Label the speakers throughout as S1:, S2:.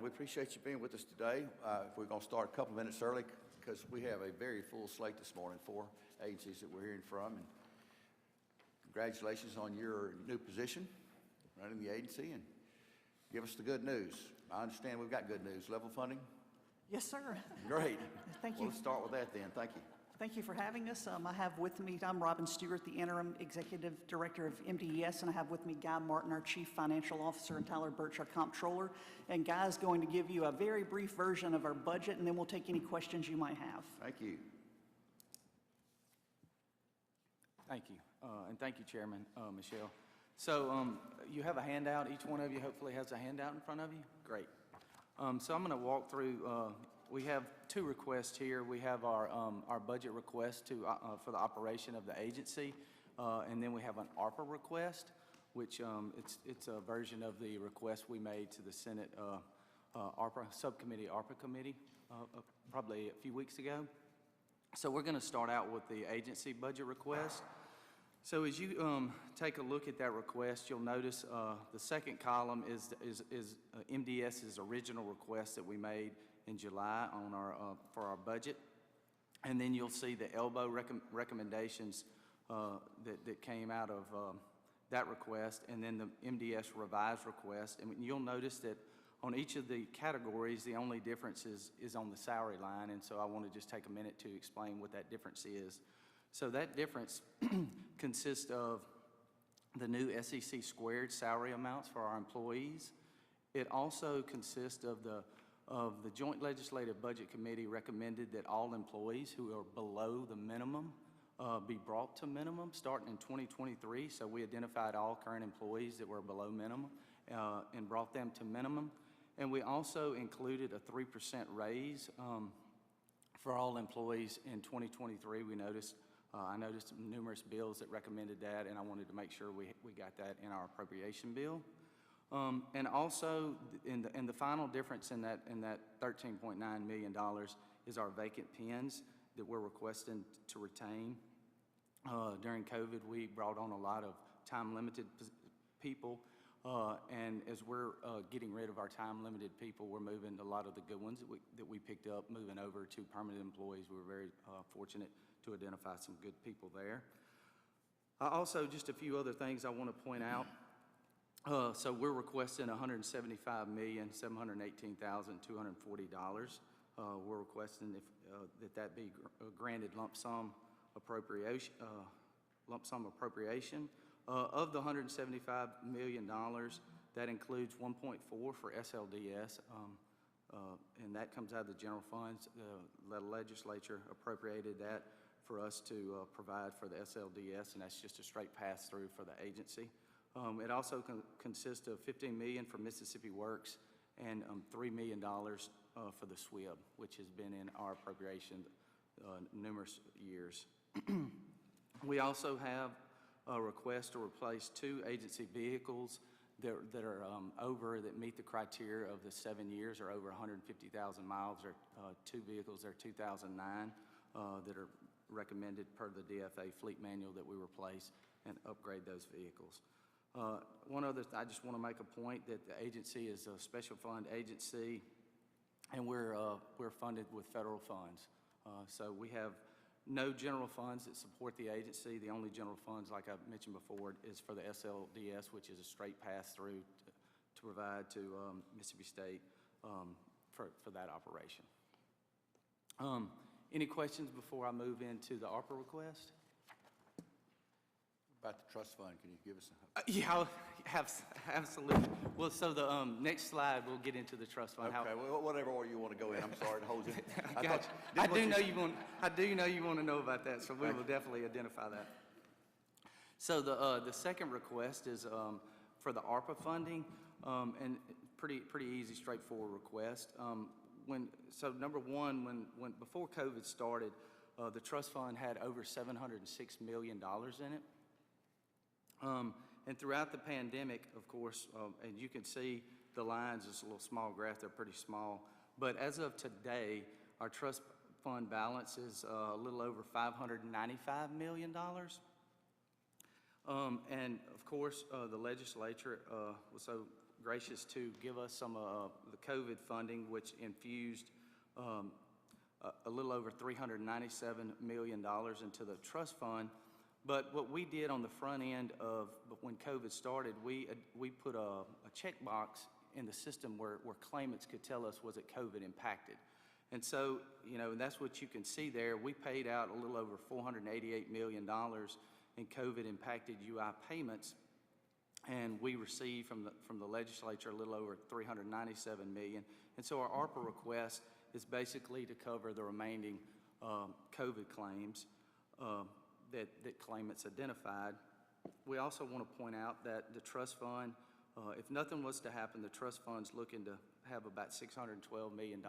S1: We appreciate you being with us today. We're going to start a couple minutes early because we have a very full slate this morning, 4 agencies that we're hearing from. And congratulations on your new position, running the agency, and give us the good news. I understand we've got good news. Level funding?
S2: Yes, sir.
S1: Great.
S2: Thank you.
S1: Well, let's start with that then. Thank you.
S2: Thank you for having us. I have with me, I'm Robin Stewart, the Interim Executive Director of MDES, and I have with me Guy Martin, our Chief Financial Officer, and Tyler Birch, our Comptroller. And Guy's going to give you a very brief version of our budget, and then we'll take any questions you might have.
S1: Thank you.
S3: Thank you. And thank you, Chairman Michelle. So you have a handout. Each one of you hopefully has a handout in front of you. Great. So I'm going to walk through, we have 2 requests here. We have our budget request for the operation of the agency, and then we have an ARPA request, which it's a version of the request we made to the Senate ARPA subcommittee, ARPA committee, probably a few weeks ago. So we're going to start out with the agency budget request. So as you take a look at that request, you'll notice the second column is MDS's original request that we made in July on for our budget. And then you'll see the elbow recommendations that came out of that request, and then the MDS revised request. And you'll notice that on each of the categories, the only difference is on the salary line, and so I want to just take a minute to explain what that difference is. So that difference consists of the new SEC squared salary amounts for our employees. It also consists of the Joint Legislative Budget Committee recommended that all employees who are below the minimum be brought to minimum starting in 2023. So we identified all current employees that were below minimum and brought them to minimum. And we also included a 3% raise for all employees in 2023. I noticed numerous bills that recommended that, and I wanted to make sure we got that in our appropriation bill. And also, in the final difference in that $13.9 million is our vacant pens that we're requesting to retain. During COVID, we brought on a lot of time-limited people, and as we're getting rid of our time-limited people, we're moving a lot of the good ones that we picked up, moving over to permanent employees. We're very fortunate to identify some good people there. Also, just a few other things I want to point out. So we're requesting $175,718,240. We're requesting that be granted lump sum appropriation. Of the $175 million, that includes 1.4 for SLDS, and that comes out of the general funds. The legislature appropriated that for us to provide for the SLDS, and that's just a straight pass-through for the agency. It also consists of $15 million for Mississippi Works and $3 million for the SWIB, which has been in our appropriation numerous years. We also have a request to replace 2 agency vehicles that meet the criteria of the 7 years or over 150,000 miles. There are 2 vehicles that are 2009 that are recommended per the DFA fleet manual that we replace and upgrade those vehicles. One other, I just want to make a point that the agency is a special fund agency, and we're funded with federal funds. So we have no general funds that support the agency. The only general funds, like I mentioned before, is for the SLDS, which is a straight pass-through to provide to Mississippi State for that operation. Any questions before I move into the ARPA request?
S1: About the trust fund, can you give us
S3: Yeah, absolutely. Well, so the next slide, we'll get into the trust fund.
S1: Okay, well, whatever order you want to go in. I'm sorry to hold you.
S3: I do know you want to know about that, so we will definitely identify that. So the second request is for the ARPA funding, and pretty easy, straightforward request. So number one, when before COVID started, the trust fund had over $706 million in it. And throughout the pandemic, of course, and you can see the lines, it's a little small graph, they're pretty small. But as of today, our trust fund balance is a little over $595 million. And of course, the legislature was so gracious to give us some of the COVID funding, which infused a little over $397 million into the trust fund. But what we did on the front end of when COVID started, we put a checkbox in the system where claimants could tell us, was it COVID impacted? And so, you know, that's what you can see there. We paid out a little over $488 million in COVID impacted UI payments, and we received from the legislature a little over $397 million. And so our ARPA request is basically to cover the remaining COVID claims that claimants identified. We also want to point out that the trust fund, if nothing was to happen, the trust fund's looking to have about $612 million.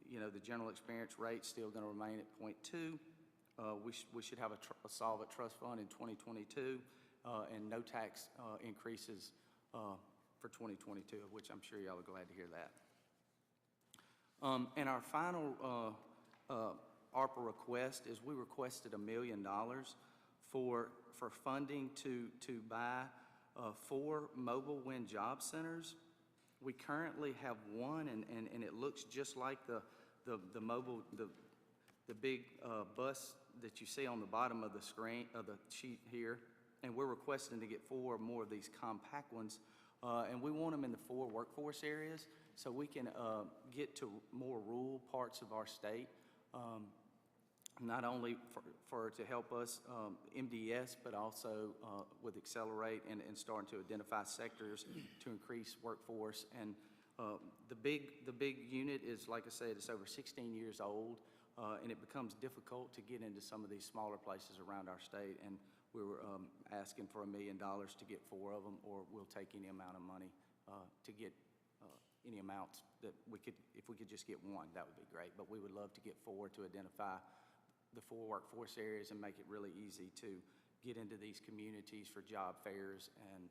S3: You know, the general experience rate's still going to remain at 0.2. We should have a solvent trust fund in 2022, and no tax increases for 2022, which I'm sure y'all are glad to hear that. And our final ARPA request is we requested $1 million for funding to buy 4 mobile wind job centers. We currently have one, and it looks just like the mobile, the big bus that you see on the bottom of the screen, of the sheet here. And we're requesting to get 4 more of these compact ones. And we want them in the 4 workforce areas so we can get to more rural parts of our state. Not only to help us, MDES, but also with Accelerate and starting to identify sectors to increase workforce. And the big unit is, like I said, it's over 16 years old, and it becomes difficult to get into some of these smaller places around our state. And we were asking for $1 million to get 4 of them, or we'll take any amount of money to get any amounts that we could. If we could just get 1, that would be great. But we would love to get 4 to identify the 4 workforce areas and make it really easy to get into these communities for job fairs and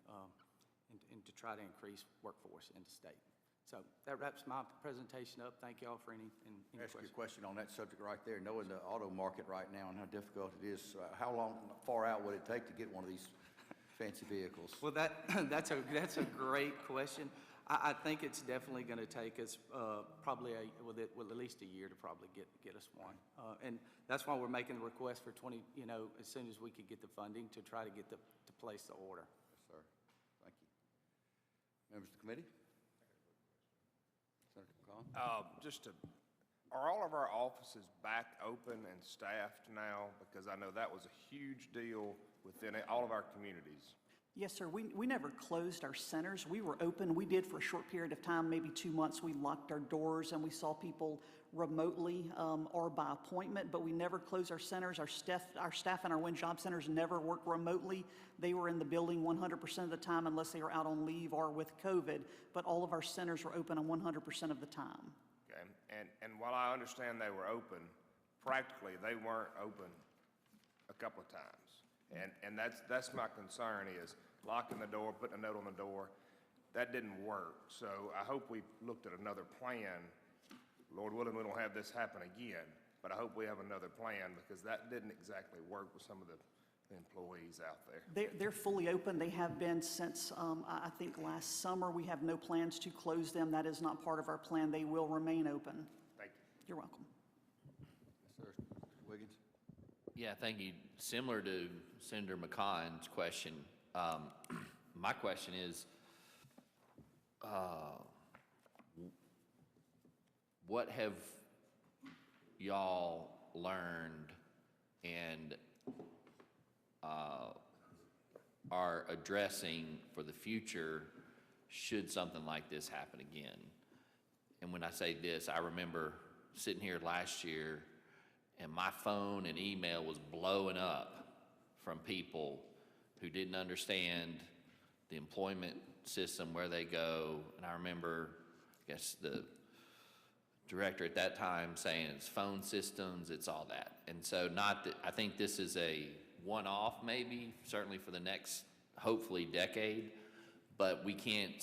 S3: to try to increase workforce in the state. So that wraps my presentation up. Thank you all for any
S1: Ask you a
S3: questions.
S1: question on that subject right there. Knowing the auto market right now and how difficult it is, how far out would it take to get one of these fancy vehicles?
S3: Well, that's a great question. I think it's definitely going to take us probably with at least a year to probably get us one, and that's why we're making the request for 20. You know, as soon as we could get the funding to try to get to place the order.
S1: Yes, sir. Thank you. Members of the committee. Senator McCollum.
S4: Are all of our offices back open and staffed now? Because I know that was a huge deal within all of our communities.
S2: Yes, sir. We never closed our centers. We were open. We did for a short period of time, maybe 2 months. We locked our doors and we saw people remotely or by appointment, but we never closed our centers. Our staff in our wind job centers never work remotely. They were in the building 100% of the time unless they were out on leave or with COVID, but all of our centers were open on 100% of the time.
S4: Okay, and while I understand they were open, practically they weren't open a couple of times. And that's my concern is locking the door, putting a note on the door. That didn't work. So I hope we looked at another plan. Lord willing, we don't have this happen again, but I hope we have another plan because that didn't exactly work with some of the employees out there.
S2: They're fully open. They have been since, I think, last summer. We have no plans to close them. That is not part of our plan. They will remain open.
S4: Thank you.
S2: You're welcome.
S1: Yes, sir. Mr. Wiggins.
S5: Yeah, thank you. Similar to Senator McConn's question, my question is, what have y'all learned and are addressing for the future should something like this happen again? And when I say this, I remember sitting here last year and my phone and email was blowing up from people who didn't understand the employment system, where they go. And I remember, I guess, the director at that time saying it's phone systems, it's all that. And so not that, I think this is a one-off maybe, certainly for the next, hopefully, decade, but we can't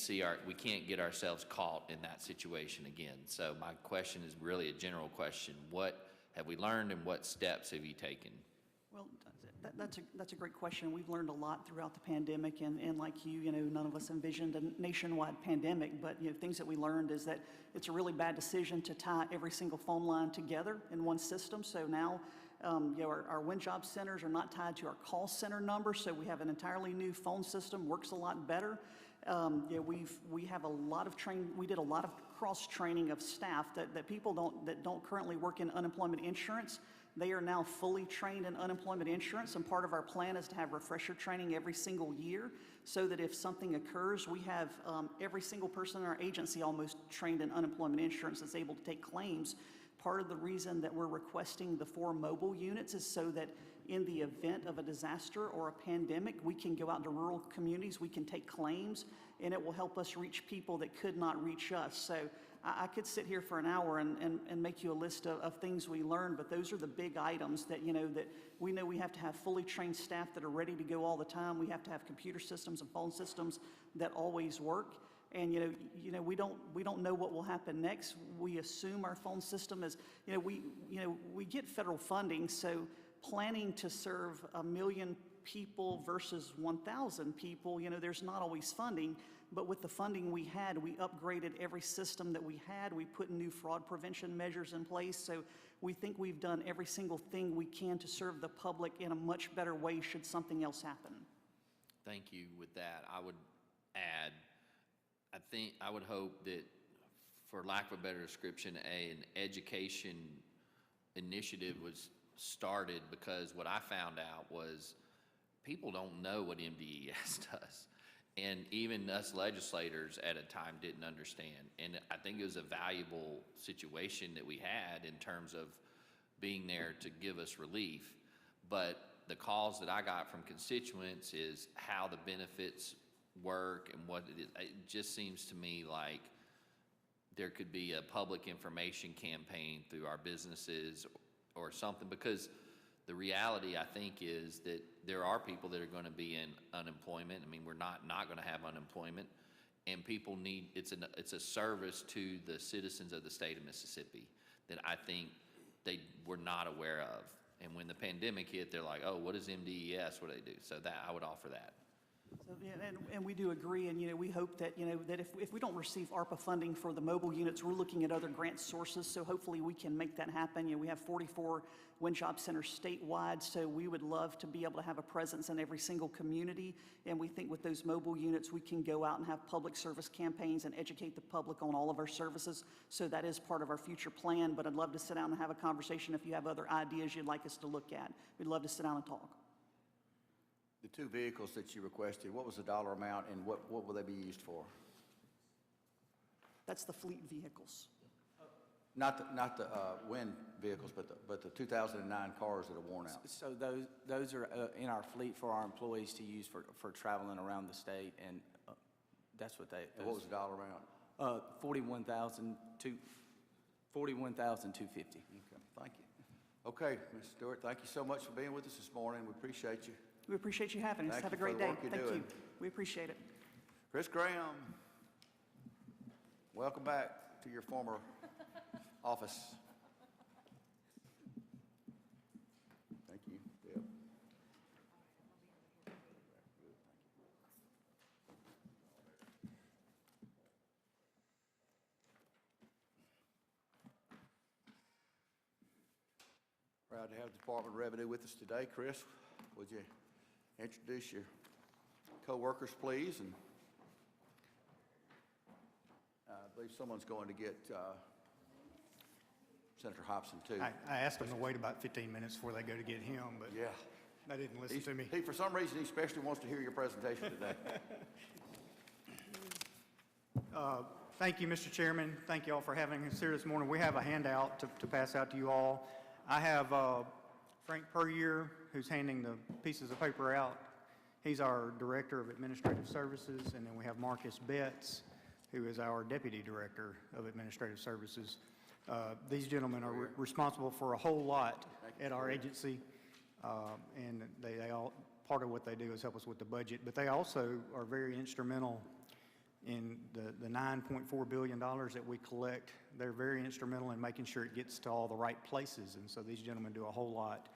S5: get ourselves caught in that situation again. So my question is really a general question. What have we learned and what steps have you taken?
S2: Well, That's a great question. We've learned a lot throughout the pandemic, and like you, none of us envisioned a nationwide pandemic, but, things that we learned is that it's a really bad decision to tie every single phone line together in one system. So now, our Win Job centers are not tied to our call center number, so we have an entirely new phone system, works a lot better. We have a lot of we did a lot of cross-training of staff that people don't currently work in unemployment insurance. They are now fully trained in unemployment insurance, and part of our plan is to have refresher training every single year so that if something occurs, we have every single person in our agency almost trained in unemployment insurance that's able to take claims. Part of the reason that we're requesting the 4 mobile units is so that in the event of a disaster or a pandemic, we can go out to rural communities, we can take claims, and it will help us reach people that could not reach us. So I could sit here for an hour and make you a list of things we learned, but those are the big items that, that we know we have to have fully trained staff that are ready to go all the time. We have to have computer systems and phone systems that always work. And, we don't know what will happen next. We assume our phone system is, we get federal funding, so planning to serve 1 million people versus 1,000 people, there's not always funding. But with the funding we had, we upgraded every system that we had. We put new fraud prevention measures in place. So we think we've done every single thing we can to serve the public in a much better way should something else happen.
S5: Thank you. With that, I would add, I would hope that, for lack of a better description, an education initiative was started, because what I found out was people don't know what MDES does. And even us legislators at a time didn't understand. And I think it was a valuable situation that we had in terms of being there to give us relief. But the calls that I got from constituents is how the benefits work and what it is. It just seems to me like there could be a public information campaign through our businesses or something, because the reality, I think, is that there are people that are going to be in unemployment. I mean, we're not going to have unemployment, and people need, it's a service to the citizens of the state of Mississippi that I think they were not aware of. And when the pandemic hit, they're like, oh, what is MDES? What do they do? So that, I would offer that.
S2: So, and we do agree, and we hope that that if we don't receive ARPA funding for the mobile units, we're looking at other grant sources. So hopefully we can make that happen. We have 44 Win Job centers statewide, so we would love to be able to have a presence in every single community. And we think with those mobile units, we can go out and have public service campaigns and educate the public on all of our services. So that is part of our future plan. But I'd love to sit down and have a conversation if you have other ideas you'd like us to look at. We'd love to sit down and talk.
S1: The 2 vehicles that you requested, what was the dollar amount and what will they be used for?
S2: That's the fleet vehicles.
S1: Not the wind vehicles, but the 2009 cars that are worn out.
S3: So those are in our fleet for our employees to use for traveling around the state, and that's what they.
S1: And what was the dollar amount?
S3: $41,250.
S1: Okay, thank you. Okay, Ms. Stewart, thank you so much for being with us this morning. We appreciate you.
S2: We appreciate you having us.
S1: Thank
S2: Have a
S1: you for
S2: great
S1: the
S2: day.
S1: work you're
S2: Thank
S1: doing.
S2: you. We appreciate it.
S1: Chris Graham, welcome back to your former office. Thank you, Deb. Proud to have the Department of Revenue with us today. Chris, would you introduce your co-workers, please? And I believe someone's going to get Senator Hobson, too.
S6: I asked them to wait about 15 minutes before they go to get him, but
S1: Yeah.
S6: they didn't listen to me.
S1: For some reason, he especially wants to hear your presentation today.
S6: Thank you, Mr. Chairman. Thank you all for having us here this morning. We have a handout to pass out to you all. I have Frank Puryear, who's handing the pieces of paper out. He's our Director of Administrative Services, and then we have Marcus Betts, who is our Deputy Director of Administrative Services. These gentlemen are responsible for a whole lot at our agency, and they all, part of what they do is help us with the budget, but they also are very instrumental in the $9.4 billion that we collect. They're very instrumental in making sure it gets to all the right places, and so these gentlemen do a whole lot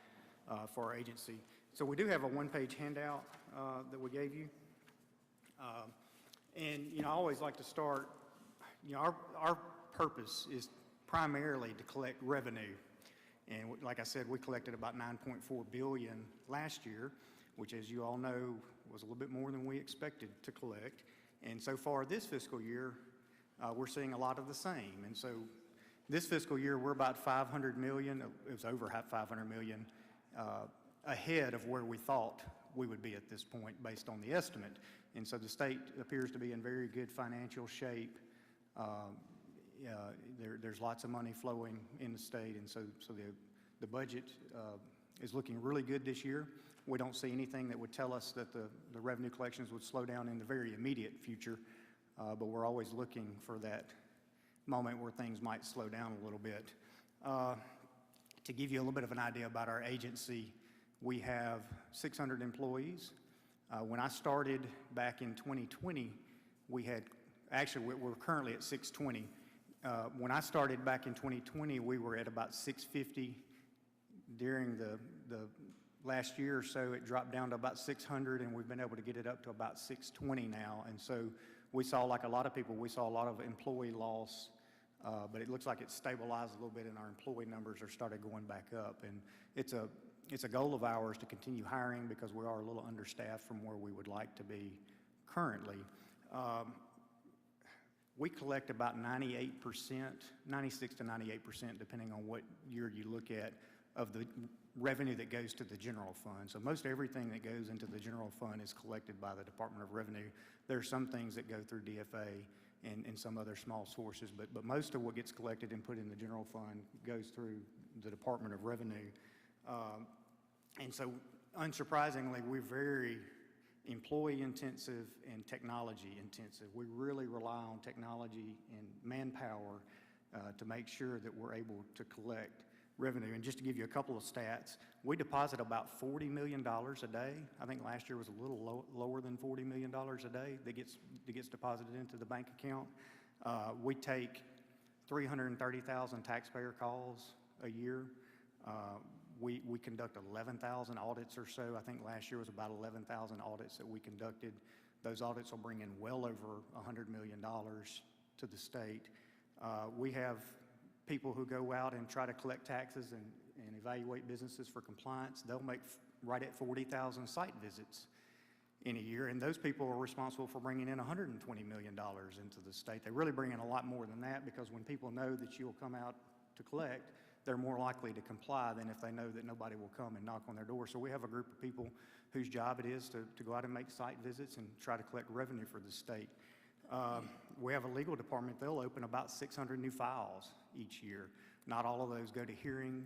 S6: for our agency. So we do have a one-page handout that we gave you. And, I always like to start, our purpose is primarily to collect revenue. And like I said, we collected about $9.4 billion last year, which, as you all know, was a little bit more than we expected to collect. And so far this fiscal year, we're seeing a lot of the same. And so this fiscal year, we're about $500 million, it was over $500 million, ahead of where we thought we would be at this point based on the estimate. And so the state appears to be in very good financial shape. There's lots of money flowing in the state, and so the budget is looking really good this year. We don't see anything that would tell us that the revenue collections would slow down in the very immediate future, but we're always looking for that moment where things might slow down a little bit. To give you a little bit of an idea about our agency, we have 600 employees. When I started back in 2020, we're currently at 620. When I started back in 2020, we were at about 650. During the last year or so, it dropped down to about 600, and we've been able to get it up to about 620 now. And so we saw, like a lot of people, we saw a lot of employee loss, but it looks like it's stabilized a little bit, and our employee numbers are started going back up. And it's a goal of ours to continue hiring because we are a little understaffed from where we would like to be currently. We collect about 98%, 96 to 98%, depending on what year you look at, of the revenue that goes to the general fund. So most everything that goes into the general fund is collected by the Department of Revenue. There are some things that go through DFA and some other small sources, but most of what gets collected and put in the general fund goes through the Department of Revenue. And so, unsurprisingly, we're very employee intensive and technology intensive. We really rely on technology and manpower to make sure that we're able to collect revenue. And just to give you a couple of stats, we deposit about $40 million a day. I think last year was a little lower than $40 million a day that gets deposited into the bank account. We take 330,000 taxpayer calls a year. We conduct 11,000 audits or so. I think last year was about 11,000 audits that we conducted. Those audits will bring in well over $100 million to the state. We have people who go out and try to collect taxes and evaluate businesses for compliance. They'll make right at 40,000 site visits in a year, and those people are responsible for bringing in $120 million into the state. They really bring in a lot more than that, because when people know that you'll come out to collect, they're more likely to comply than if they know that nobody will come and knock on their door. So we have a group of people whose job it is to go out and make site visits and try to collect revenue for the state. We have a legal department. They'll open about 600 new files each year. Not all of those go to hearing,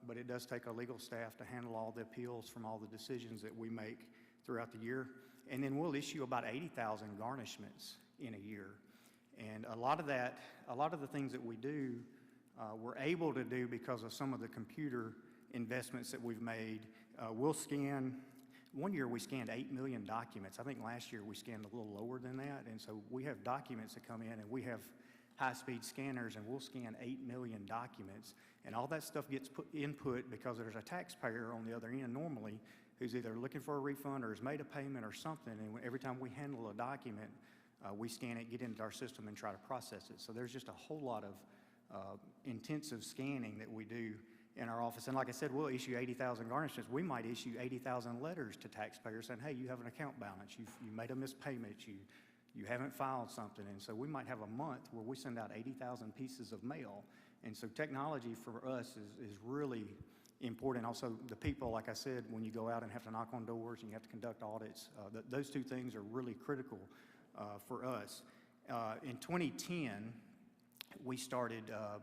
S6: but it does take our legal staff to handle all the appeals from all the decisions that we make throughout the year. And then we'll issue about 80,000 garnishments in a year. And a lot of the things that we do, we're able to do because of some of the computer investments that we've made. We'll scan, one year we scanned 8 million documents. I think last year we scanned a little lower than that. And so we have documents that come in, and we have high-speed scanners, and we'll scan 8 million documents. And all that stuff gets input because there's a taxpayer on the other end normally who's either looking for a refund or has made a payment or something. And every time we handle a document, we scan it, get into our system, and try to process it. So there's just a whole lot of intensive scanning that we do in our office. And like I said, we'll issue 80,000 garnishments. We might issue 80,000 letters to taxpayers saying, hey, you have an account balance, you made a missed payment, you haven't filed something. And so we might have a month where we send out 80,000 pieces of mail. And so technology for us is really important. Also, the people, like I said, when you go out and have to knock on doors and you have to conduct audits, those two things are really critical for us. In 2010, we started a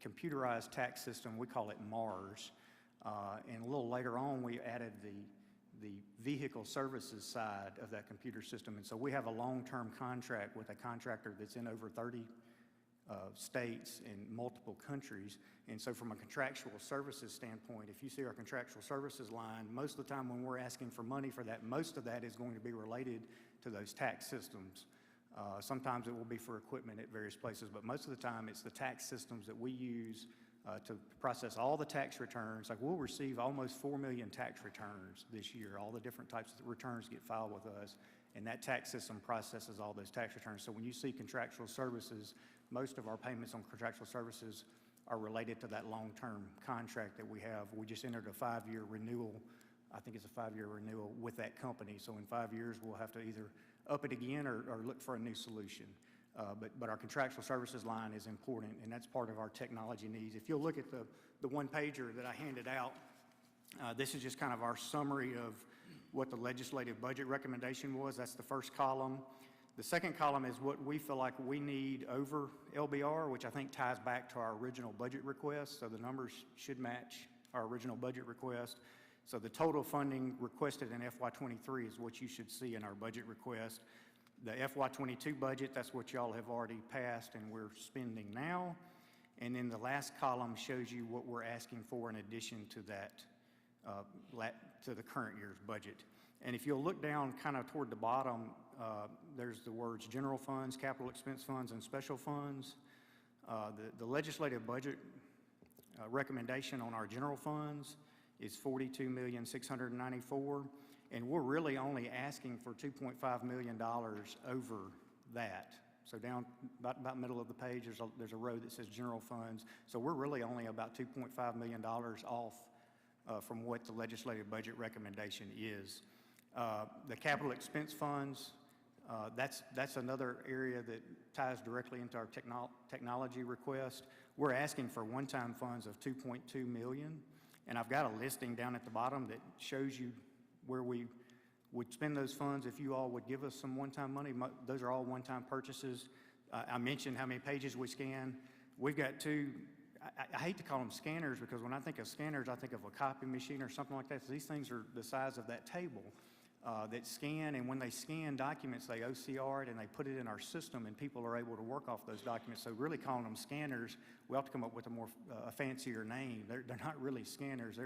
S6: computerized tax system. We call it MARS. And a little later on, we added the vehicle services side of that computer system. And so we have a long-term contract with a contractor that's in over 30 states and multiple countries. And so from a contractual services standpoint, if you see our contractual services line, most of the time when we're asking for money for that, most of that is going to be related to those tax systems. Sometimes it will be for equipment at various places, but most of the time it's the tax systems that we use to process all the tax returns. Like, we'll receive almost 4 million tax returns this year. All the different types of returns get filed with us, and that tax system processes all those tax returns. So when you see contractual services, most of our payments on contractual services are related to that long-term contract that we have. We just entered a 5-year renewal. I think it's a 5-year renewal with that company. So in 5 years, we'll have to either up it again or look for a new solution. But our contractual services line is important, and that's part of our technology needs. If you'll look at the one-pager that I handed out, this is just kind of our summary of what the legislative budget recommendation was. That's the first column. The second column is what we feel like we need over LBR, which I think ties back to our original budget request. So the numbers should match our original budget request. So the total funding requested in FY23 is what you should see in our budget request. The FY22 budget, that's what y'all have already passed and we're spending now. And then the last column shows you what we're asking for in addition to that, to the current year's budget. And if you'll look down kind of toward the bottom, there's the words general funds, capital expense funds, and special funds. The legislative budget recommendation on our general funds is $42,694,000, and we're really only asking for $2.5 million over that. So down about middle of the page, there's a row that says general funds. So we're really only about $2.5 million off from what the legislative budget recommendation is. The capital expense funds, that's another area that ties directly into our technology request. We're asking for one-time funds of $2.2 million, and I've got a listing down at the bottom that shows you where we would spend those funds if you all would give us some one-time money. Those are all one-time purchases. I mentioned how many pages we scan. We've got two, I hate to call them scanners, because when I think of scanners, I think of a copy machine or something like that. So these things are the size of that table that scan, and when they scan documents, they OCR it and they put it in our system, and people are able to work off those documents. So really calling them scanners, we have to come up with a more fancier name. They're not really scanners.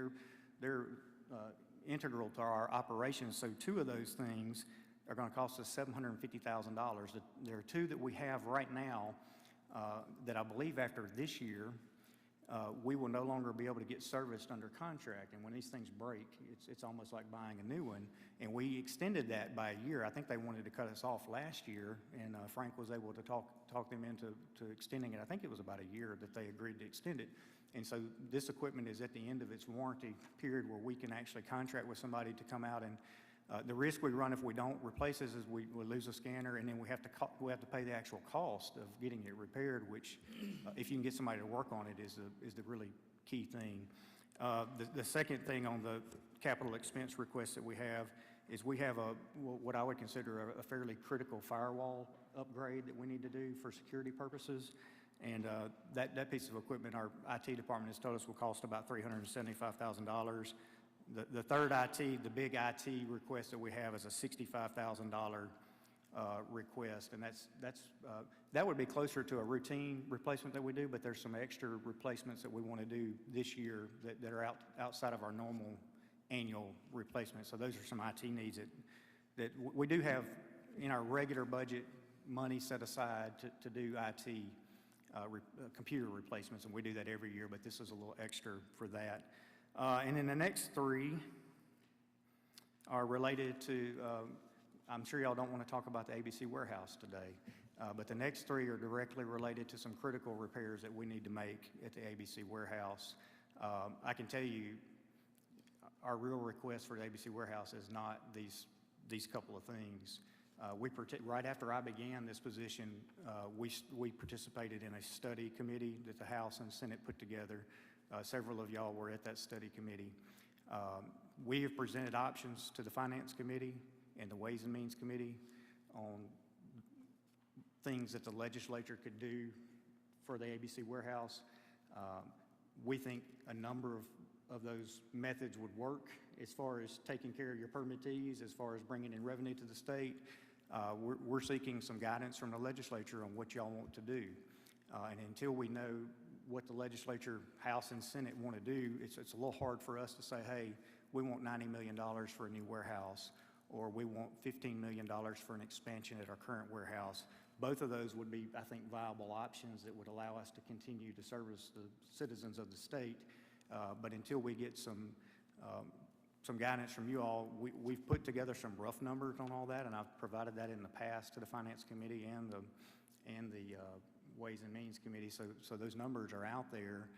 S6: They're integral to our operations. So two of those things are going to cost us $750,000. There are two that we have right now that I believe after this year, we will no longer be able to get serviced under contract. And when these things break, it's almost like buying a new one. And we extended that by a year. I think they wanted to cut us off last year, and Frank was able to talk them into extending it. I think it was about a year that they agreed to extend it. And so this equipment is at the end of its warranty period where we can actually contract with somebody to come out, and the risk we run if we don't replace this is we lose a scanner, and then we have to pay the actual cost of getting it repaired, which if you can get somebody to work on it is the really key thing. The second thing on the capital expense request that we have is we have what I would consider a fairly critical firewall upgrade that we need to do for security purposes. And that piece of equipment, our IT department has told us will cost about $375,000. The third IT, the big IT request that we have is a $65,000 request, and that would be closer to a routine replacement that we do, but there's some extra replacements that we want to do this year that are outside of our normal annual replacement. So those are some IT needs that we do have in our regular budget money set aside to do IT computer replacements, and we do that every year, but this is a little extra for that. And then the next three are related to, I'm sure y'all don't want to talk about the ABC warehouse today, but the next three are directly related to some critical repairs that we need to make at the ABC warehouse. I can tell you our real request for the ABC warehouse is not these couple of things. Right after I began this position, we participated in a study committee that the House and Senate put together. Several of y'all were at that study committee. We have presented options to the Finance Committee and the Ways and Means Committee on things that the legislature could do for the ABC warehouse. We think a number of those methods would work as far as taking care of your permittees, as far as bringing in revenue to the state. We're seeking some guidance from the legislature on what y'all want to do. And until we know what the legislature, House and Senate want to do, it's a little hard for us to say, hey, we want $90 million for a new warehouse, or we want $15 million for an expansion at our current warehouse. Both of those would be, I think, viable options that would allow us to continue to service the citizens of the state. But until we get some guidance from you all, we've put together some rough numbers on all that, and I've provided that in the past to the Finance Committee and the Ways and Means Committee. So those numbers are out there,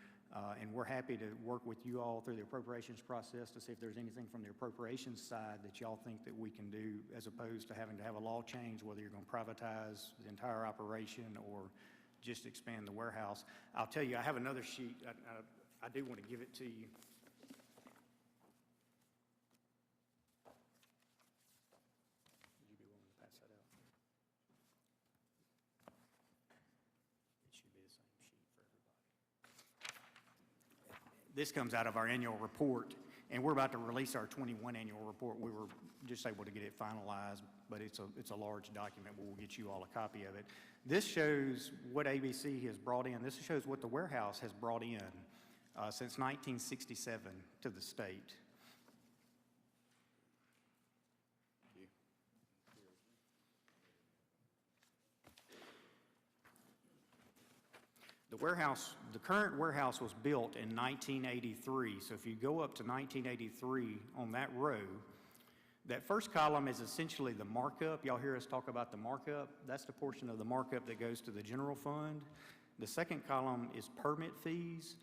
S6: and we're happy to work with you all through the appropriations process to see if there's anything from the appropriations side that y'all think that we can do, as opposed to having to have a law change, whether you're going to privatize the entire operation or just expand the warehouse. I'll tell you, I have another sheet. I do want to give it to you. Would you be willing to pass that out? It should be the same sheet for everybody. This comes out of our annual report, and we're about to release our 21 annual report. We were just able to get it finalized, but it's a large document. We'll get you all a copy of it. This shows what ABC has brought in. This shows what the warehouse has brought in since 1967 to the state. The current warehouse was built in 1983. So if you go up to 1983 on that row, that first column is essentially the markup. Y'all hear us talk about the markup. That's the portion of the markup that goes to the general fund. The second column is permit fees.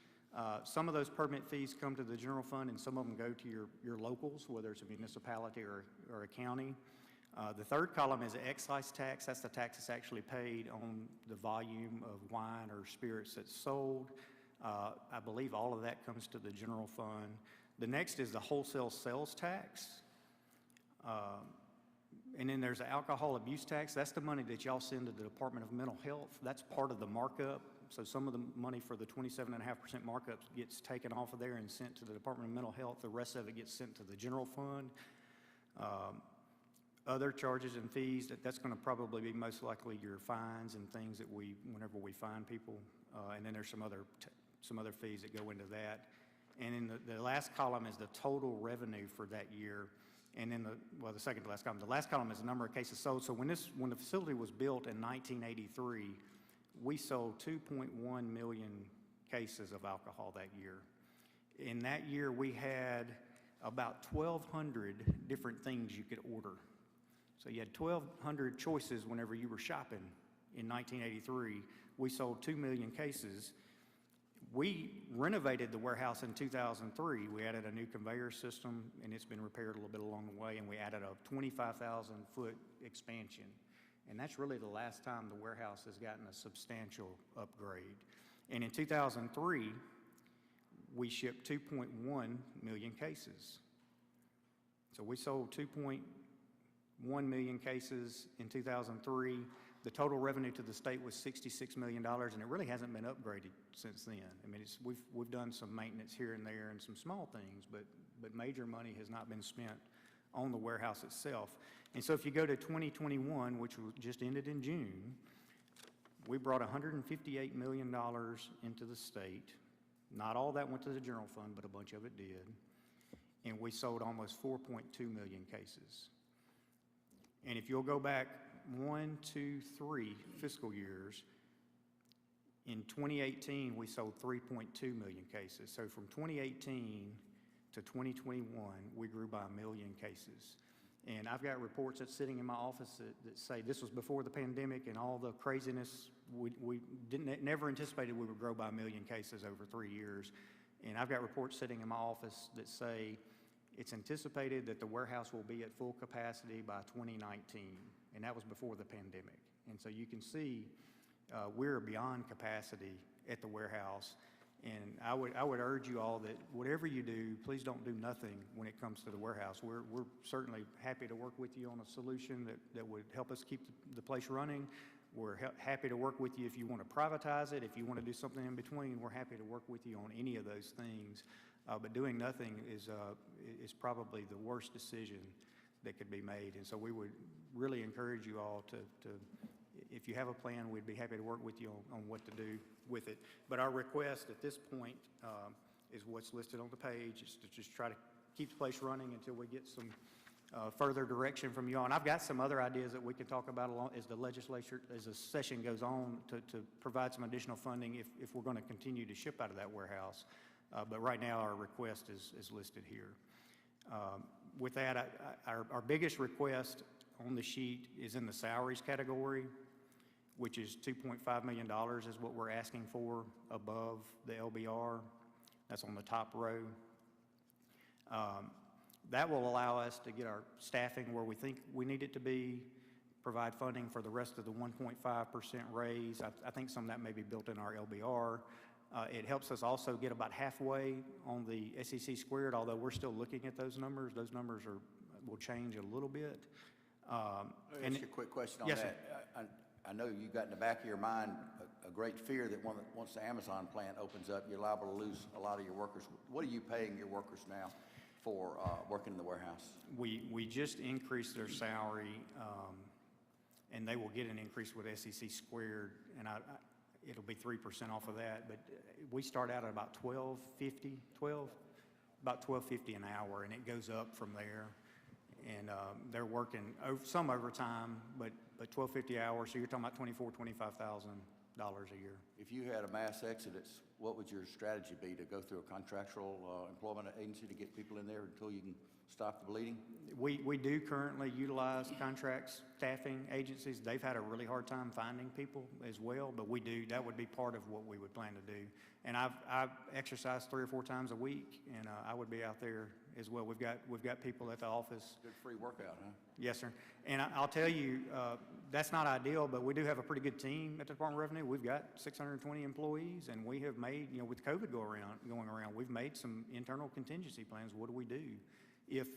S6: Some of those permit fees come to the general fund, and some of them go to your locals, whether it's a municipality or a county. The third column is excise tax. That's the tax that's actually paid on the volume of wine or spirits that's sold. I believe all of that comes to the general fund. The next is the wholesale sales tax. And then there's the alcohol abuse tax. That's the money that y'all send to the Department of Mental Health. That's part of the markup. So some of the money for the 27.5% markup gets taken off of there and sent to the Department of Mental Health. The rest of it gets sent to the general fund. Other charges and fees, that's going to probably be most likely your fines and things that whenever we fine people. And then there's some other fees that go into that. And then the last column is the total revenue for that year. And then the second to last column. The last column is the number of cases sold. So when the facility was built in 1983, we sold 2.1 million cases of alcohol that year. In that year, we had about 1,200 different things you could order. So you had 1,200 choices whenever you were shopping in 1983. We sold 2 million cases. We renovated the warehouse in 2003. We added a new conveyor system, and it's been repaired a little bit along the way, and we added a 25,000-foot expansion. And that's really the last time the warehouse has gotten a substantial upgrade. And in 2003, we shipped 2.1 million cases. So we sold 2.1 million cases in 2003. The total revenue to the state was $66 million, and it really hasn't been upgraded since then. I mean, we've done some maintenance here and there and some small things, but major money has not been spent on the warehouse itself. And so if you go to 2021, which just ended in June, we brought $158 million into the state. Not all that went to the general fund, but a bunch of it did. And we sold almost 4.2 million cases. And if you'll go back 1, 2, 3 fiscal years, in 2018, we sold 3.2 million cases. So from 2018 to 2021, we grew by 1 million cases. And I've got reports that's sitting in my office that say this was before the pandemic and all the craziness. We never anticipated we would grow by 1 million cases over 3 years. And I've got reports sitting in my office that say it's anticipated that the warehouse will be at full capacity by 2019. And that was before the pandemic. And so you can see we're beyond capacity at the warehouse. And I would urge you all that whatever you do, please don't do nothing when it comes to the warehouse. We're certainly happy to work with you on a solution that would help us keep the place running. We're happy to work with you if you want to privatize it. If you want to do something in between, we're happy to work with you on any of those things. But doing nothing is probably the worst decision that could be made. And so we would really encourage you all to if you have a plan, we'd be happy to work with you on what to do with it. But our request at this point is what's listed on the page, is to just try to keep the place running until we get some further direction from you all. And I've got some other ideas that we can talk about along as the legislature, as the session goes on, to provide some additional funding if we're going to continue to ship out of that warehouse. But right now, our request is listed here. With that, our biggest request on the sheet is in the salaries category, which is $2.5 million is what we're asking for above the LBR. That's on the top row. That will allow us to get our staffing where we think we need it to be, provide funding for the rest of the 1.5% raise. I think some of that may be built in our LBR. It helps us also get about halfway on the SEC squared, although we're still looking at those numbers. Those numbers will change a little bit.
S1: Let me ask you a quick question on
S6: Yes, sir.
S1: that. I know you've got in the back of your mind a great fear that once the Amazon plant opens up, you're liable to lose a lot of your workers. What are you paying your workers now for working in the warehouse?
S6: We just increased their salary, and they will get an increase with SEC squared, and it'll be 3% off of that. But we start out at about about $12.50 an hour, and it goes up from there. And they're working some overtime, but $12.50 an hour, so you're talking about $24,000, $25,000 a year.
S1: If you had a mass exodus, what would your strategy be, to go through a contractual employment agency to get people in there until you can stop the bleeding?
S6: We do currently utilize contracts, staffing agencies. They've had a really hard time finding people as well, but that would be part of what we would plan to do. And I've exercised 3 or 4 times a week, and I would be out there as well. We've got people at the office.
S1: Good free workout, huh?
S6: Yes, sir. And I'll tell you, that's not ideal, but we do have a pretty good team at the Department of Revenue. We've got 620 employees, and we have made, with COVID going around, we've made some internal contingency plans. What do we do if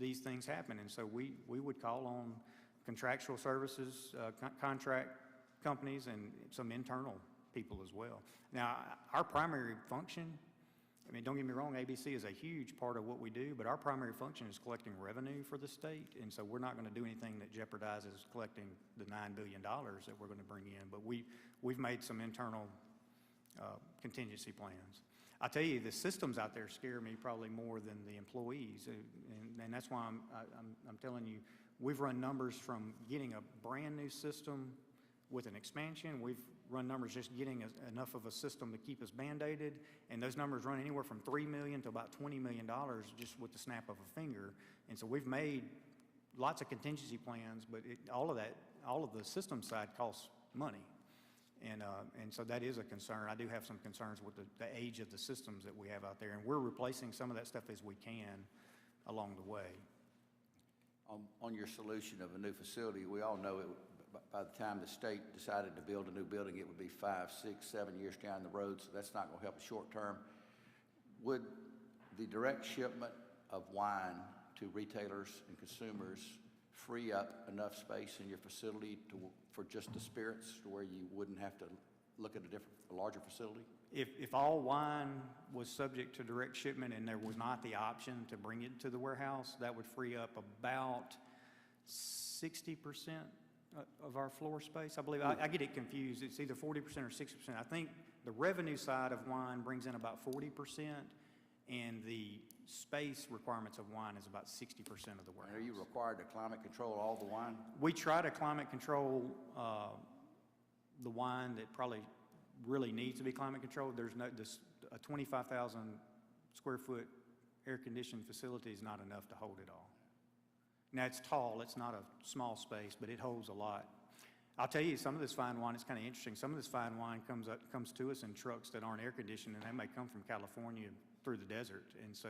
S6: these things happen? And so we would call on contractual services, contract companies, and some internal people as well. Now, our primary function, don't get me wrong, ABC is a huge part of what we do, but our primary function is collecting revenue for the state, and so we're not going to do anything that jeopardizes collecting the $9 billion that we're going to bring in. But we've made some internal contingency plans. I'll tell you, the systems out there scare me probably more than the employees, and that's why I'm telling you, we've run numbers from getting a brand new system with an expansion. We've run numbers just getting enough of a system to keep us band-aided, and those numbers run anywhere from $3 million to about $20 million just with the snap of a finger. And so we've made lots of contingency plans, but all of the system side costs money. And so that is a concern. I do have some concerns with the age of the systems that we have out there, and we're replacing some of that stuff as we can along the way.
S1: On your solution of a new facility, we all know by the time the state decided to build a new building, it would be 5, 6, 7 years down the road, so that's not going to help the short term. Would the direct shipment of wine to retailers and consumers free up enough space in your facility for just the spirits, to where you wouldn't have to look at a larger facility?
S6: If all wine was subject to direct shipment and there was not the option to bring it to the warehouse, that would free up about 60% of our floor space, I believe. I get it confused. It's either 40% or 60%. I think the revenue side of wine brings in about 40%, and the space requirements of wine is about 60% of the warehouse.
S1: Are you required to climate control all the wine?
S6: We try to climate control the wine that probably really needs to be climate controlled. There's a 25,000 square foot air-conditioned facility is not enough to hold it all. Now, it's tall, it's not a small space, but it holds a lot. I'll tell you, some of this fine wine, it's kind of interesting. Some of this fine wine comes to us in trucks that aren't air-conditioned, and they may come from California through the desert. And so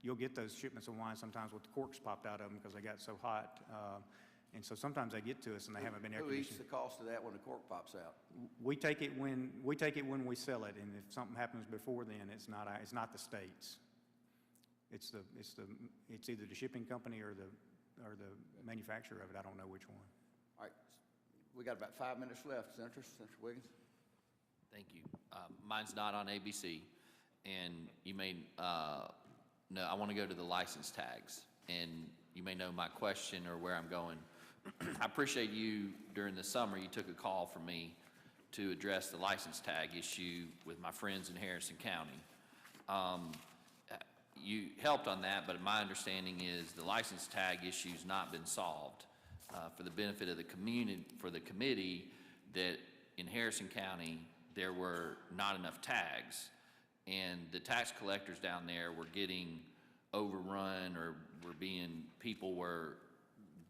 S6: you'll get those shipments of wine sometimes with the corks popped out of them because they got so hot. And so sometimes they get to us and they haven't been air-conditioned.
S1: Who eats the cost of that when the cork pops out?
S6: We take it when we sell it, and if something happens before then, it's not the states. It's either the shipping company or the manufacturer of it. I don't know which one.
S1: All right, we got about 5 minutes left. Senator Wiggins.
S5: Thank you. Mine's not on ABC, and you may know, I want to go to the license tags, and you may know my question or where I'm going. I appreciate you, during the summer, you took a call from me to address the license tag issue with my friends in Harrison County. you helped on that, but my understanding is the license tag issue's not been solved. For the benefit of the committee, that in Harrison County, there were not enough tags, and the tax collectors down there were getting overrun, or people were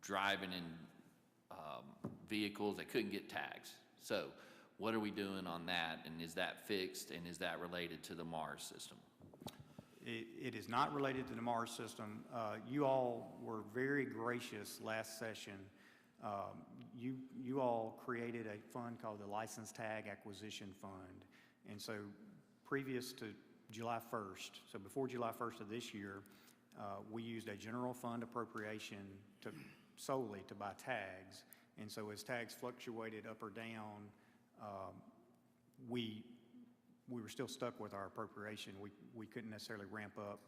S5: driving in vehicles, they couldn't get tags. So what are we doing on that, and is that fixed, and is that related to the MARS system?
S6: It is not related to the MARS system. You all were very gracious last session. You all created a fund called the License Tag Acquisition Fund. And so previous to July 1st, so before July 1st of this year, we used a general fund appropriation solely to buy tags. And so as tags fluctuated up or down, we were still stuck with our appropriation. We couldn't necessarily ramp up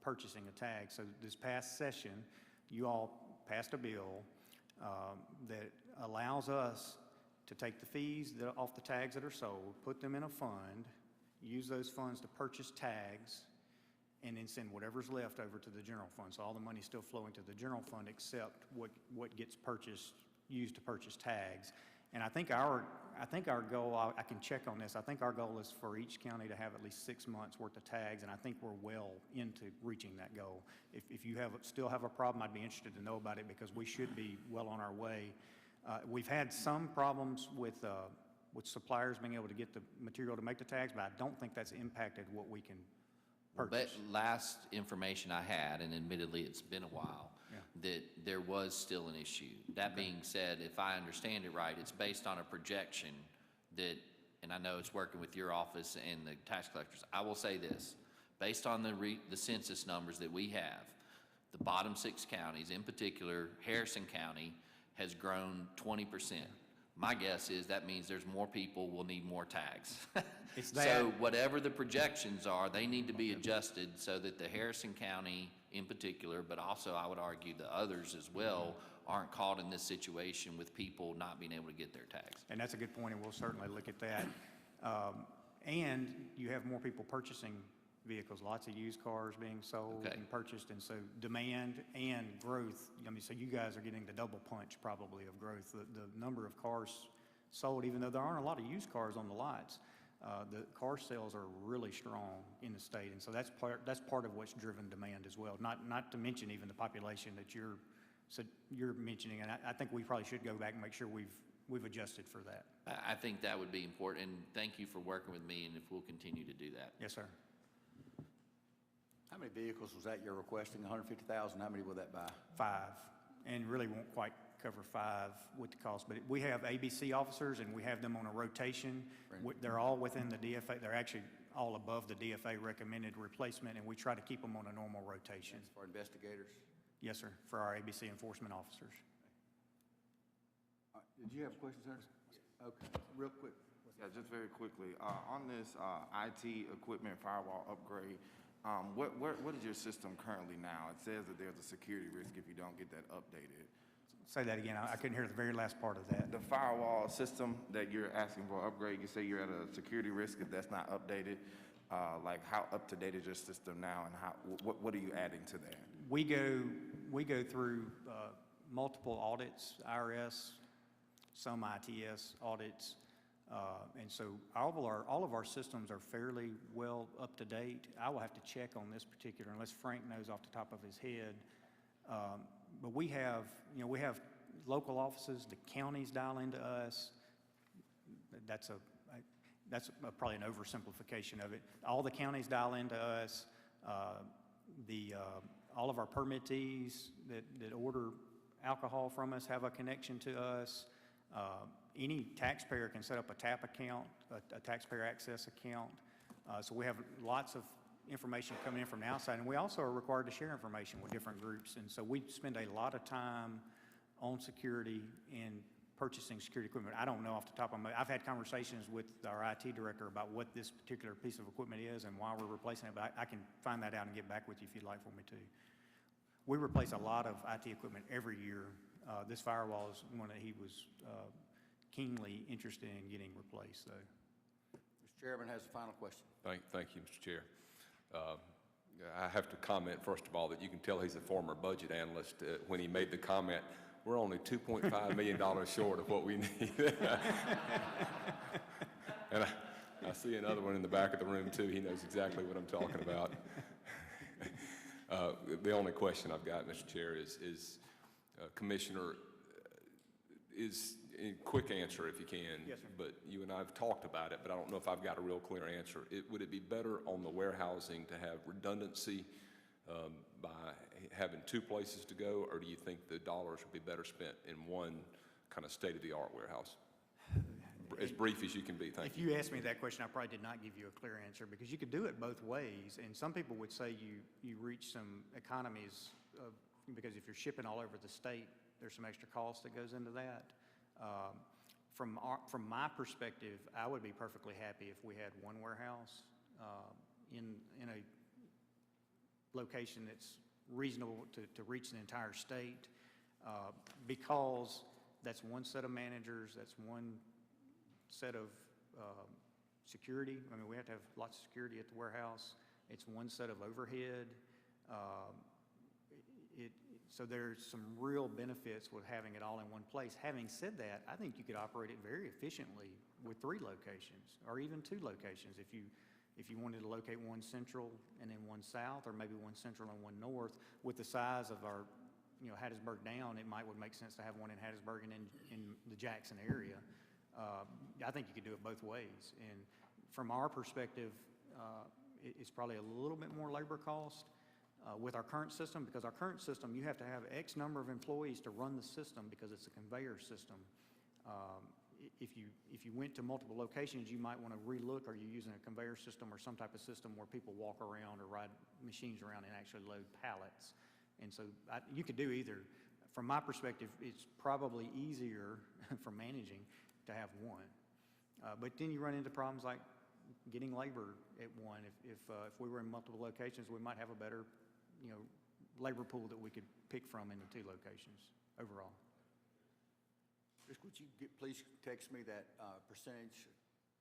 S6: purchasing a tag. So this past session, you all passed a bill that allows us to take the fees off the tags that are sold, put them in a fund, use those funds to purchase tags, and then send whatever's left over to the general fund. So all the money's still flowing to the general fund except what gets used to purchase tags. And I think our goal, I can check on this, I think our goal is for each county to have at least 6 months worth of tags, and I think we're well into reaching that goal. If you still have a problem, I'd be interested to know about it, because we should be well on our way. We've had some problems with suppliers being able to get the material to make the tags, but I don't think that's impacted what we can purchase.
S5: But last information I had, and admittedly it's been a while, that there was still an issue. That being said, if I understand it right, it's based on a projection that, and I know it's working with your office and the tax collectors. I will say this, based on the census numbers that we have, the bottom 6 counties, in particular, Harrison County, has grown 20%. My guess is that means there's more people will need more tags. So whatever the projections are, they need to be adjusted so that the Harrison County in particular, but also I would argue the others as well, aren't caught in this situation with people not being able to get their tags.
S6: And that's a good point, and we'll certainly look at that. And you have more people purchasing vehicles, lots of used cars being sold and purchased, and so demand and growth, I mean, so you guys are getting the double punch probably of growth. The number of cars sold, even though there aren't a lot of used cars on the lots, the car sales are really strong in the state, and so that's part of what's driven demand as well. Not to mention even the population that you're mentioning, and I think we probably should go back and make sure we've adjusted for that.
S5: I think that would be important, and thank you for working with me, and if we'll continue to do that.
S6: Yes, sir.
S1: How many vehicles was that you're requesting? 150,000, how many will that buy?
S6: 5, and really won't quite cover 5 with the cost, but we have ABC officers, and we have them on a rotation.
S1: Right.
S6: They're all within the DFA. They're actually all above the DFA recommended replacement, and we try to keep them on a normal rotation.
S1: That's for investigators?
S6: Yes, sir, for our ABC enforcement officers.
S1: Did you have a question, sir? Okay, real quick.
S7: Yeah, just very quickly, on this IT equipment firewall upgrade, what is your system currently now? It says that there's a security risk if you don't get that updated.
S6: Say that again. I couldn't hear the very last part of that.
S7: The firewall system that you're asking for upgrade, you say you're at a security risk if that's not updated. Like how up to date is your system now, and what are you adding to that?
S6: We go through multiple audits, IRS, some ITS audits, and so all of our systems are fairly well up to date. I will have to check on this particular, unless Frank knows off the top of his head. But we have local offices. The counties dial into us. That's probably an oversimplification of it. All the counties dial into us. All of our permittees that order alcohol from us have a connection to us. Any taxpayer can set up a TAP account, a taxpayer access account. So we have lots of information coming in from the outside, and we also are required to share information with different groups. And so we spend a lot of time on security and purchasing security equipment. I don't know off the top of my head. I've had conversations with our IT director about what this particular piece of equipment is and why we're replacing it, but I can find that out and get back with you if you'd like for me to. We replace a lot of IT equipment every year. This firewall is one that he was keenly interested in getting replaced. So,
S1: Mr. Chairman has a final question.
S8: Thank you, Mr. Chair. I have to comment, first of all, that you can tell he's a former budget analyst. When he made the comment, we're only $2.5 million short of what we need. And I see another one in the back of the room, too. He knows exactly what I'm talking about. The only question I've got, Mr. Chair, is Commissioner, is a quick answer if you can.
S6: Yes, sir.
S8: But you and I have talked about it, but I don't know if I've got a real clear answer. Would it be better on the warehousing to have redundancy by having two places to go, or do you think the dollars would be better spent in one kind of state-of-the-art warehouse? As brief as you can be, thank you.
S6: If you asked me that question, I probably did not give you a clear answer, because you could do it both ways. And some people would say you reach some economies because if you're shipping all over the state, there's some extra cost that goes into that. From my perspective, I would be perfectly happy if we had one warehouse in a location that's reasonable to reach the entire state, because that's one set of managers, that's one set of security. I mean, we have to have lots of security at the warehouse. It's one set of overhead. So there's some real benefits with having it all in one place. Having said that, I think you could operate it very efficiently with 3 locations, or even 2 locations. If you wanted to locate one central and then one south, or maybe one central and one north, with the size of our, Hattiesburg down, it would make sense to have one in Hattiesburg and in the Jackson area. I think you could do it both ways. And from our perspective, it's probably a little bit more labor cost with our current system, because our current system, you have to have X number of employees to run the system because it's a conveyor system. If you went to multiple locations, you might want to relook, are you using a conveyor system or some type of system where people walk around or ride machines around and actually load pallets? And so you could do either. From my perspective, it's probably easier for managing to have one. But then you run into problems like getting labor at one. If we were in multiple locations, we might have a better labor pool that we could pick from in the 2 locations overall.
S1: Chris, would you please text me that percentage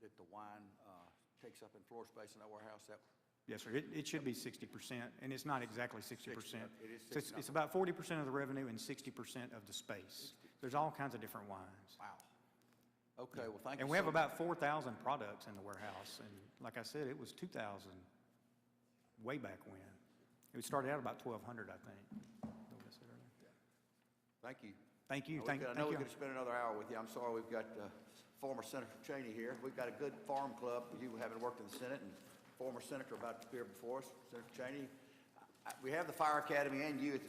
S1: that the wine takes up in floor space in that warehouse?
S6: Yes, sir. It should be 60%, and it's not exactly 60%.
S1: It is 60.
S6: It's about 40% of the revenue and 60% of the space. There's all kinds of different wines.
S1: Wow. Okay, well, thank you.
S6: And we have about 4,000 products in the warehouse, and like I said, it was 2,000 way back when. It started out about 1,200, I think.
S1: Thank you.
S6: Thank you.
S1: I know we
S6: you.
S1: could spend another hour with you. I'm sorry we've got former Senator Cheney here. We've got a good farm club, you having worked in the Senate, and former senator about to appear before us, Senator Cheney. We have the Fire Academy and you.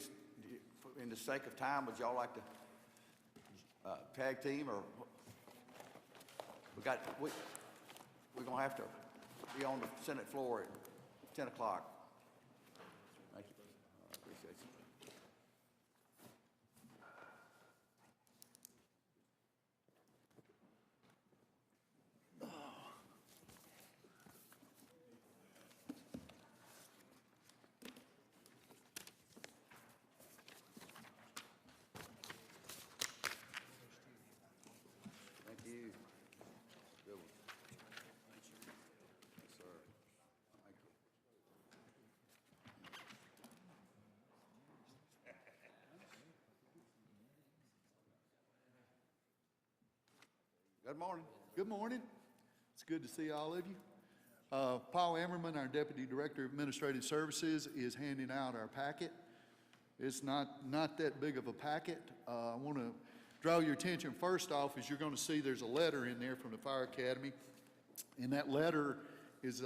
S1: In the sake of time, would y'all like to tag team, or we're going to have to be on the Senate floor at 10 o'clock. Thank you. I appreciate you. Thank you. Good one. Yes, sir. Thank you. Good morning.
S9: Good morning. It's good to see all of you. Paul Ammerman, our Deputy Director of Administrative Services, is handing out our packet. It's not that big of a packet. I want to draw your attention first off, as you're going to see there's a letter in there from the Fire Academy. And that letter is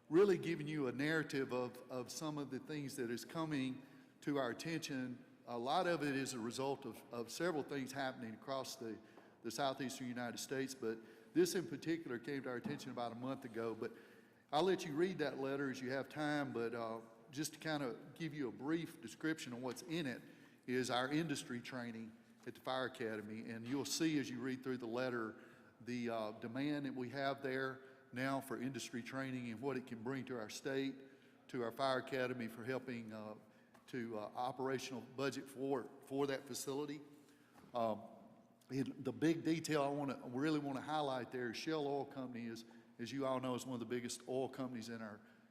S9: really giving you a narrative of some of the things that is coming to our attention. A lot of it is a result of several things happening across the southeastern United States, but this in particular came to our attention about a month ago. But I'll let you read that letter as you have time, but just to kind of give you a brief description of what's in it is our industry training at the Fire Academy. And you'll see as you read through the letter the demand that we have there now for industry training and what it can bring to our state, to our Fire Academy for helping to operational budget for that facility. The big detail I really want to highlight there is Shell Oil Company is, as you all know, is one of the biggest oil companies